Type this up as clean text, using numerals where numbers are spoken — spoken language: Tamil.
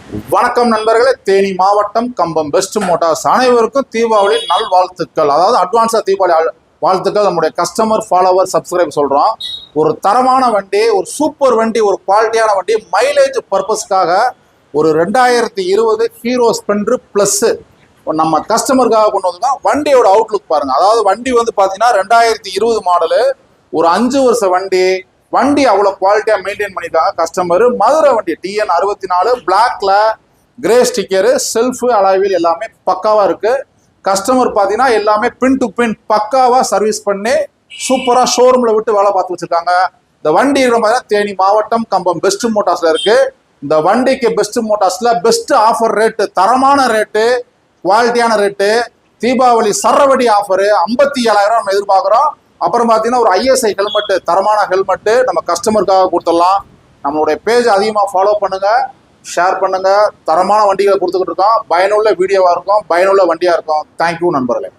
வணக்கம் நண்பர்களே, தேனி மாவட்டம் கம்பம் பெஸ்ட் மோட்டார்ஸ் அனைவருக்கும் தீபாவளி நல்வாழ்த்துக்கள். அதாவது அட்வான்ஸாக தீபாவளி வாழ்த்துக்கள். நம்முடைய கஸ்டமர் ஃபாலோவர் சப்ஸ்கிரைப் சொல்கிறோம். ஒரு தரமான வண்டி, ஒரு சூப்பர் வண்டி, ஒரு குவாலிட்டியான வண்டி, மைலேஜ் பர்பஸ்க்காக ஒரு 2020 ஹீரோ ஸ்பெண்டர் ப்ளஸ்ஸு நம்ம கஸ்டமருக்காக கொண்டு வந்தோம். வண்டியோட அவுட்லுக் பாருங்கள். அதாவது வண்டி வந்து பார்த்தீங்கன்னா 2020 மாடலு, ஒரு 5 வருஷ வண்டி அவ்வளோ குவாலிட்டியாக மெயின்டைன் பண்ணியிருக்காங்க கஸ்டமர். மதுரை வண்டி TN 64 பிளாக்ல கிரே ஸ்டிக்கரு, செல்ஃபு அலாய்வில் எல்லாமே பக்காவாக இருக்குது. கஸ்டமர் பார்த்தீங்கன்னா எல்லாமே பின் டு பின் பக்காவாக சர்வீஸ் பண்ணி சூப்பராக ஷோரூமில் விட்டு வேலை பார்த்து வச்சுருக்காங்க. இந்த வண்டி பார்த்தீங்கன்னா தேனி மாவட்டம் கம்பம் பெஸ்ட் மோட்டார்ஸில் இருக்குது. இந்த வண்டிக்கு பெஸ்ட் மோட்டார்ஸில் பெஸ்ட் ஆஃபர் ரேட்டு, தரமான ரேட்டு, குவாலிட்டியான ரேட்டு, தீபாவளி சரவடி ஆஃபரு 57,000 நம்ம எதிர்பார்க்குறோம். அப்புறம் பார்த்தீங்கன்னா ஒரு ISI ஹெல்மெட்டு, தரமான ஹெல்மெட்டு நம்ம கஸ்டமருக்காக கொடுத்துடலாம். நம்மளுடைய பேஜ் அதிகமாக ஃபாலோ பண்ணுங்கள், ஷேர் பண்ணுங்கள். தரமான வண்டிகளை கொடுத்துக்கிட்டு இருக்கோம். பயனுள்ள வீடியோவாக இருக்கும், பயனுள்ள வண்டியாக இருக்கும். தேங்க்யூ நண்பர்களே.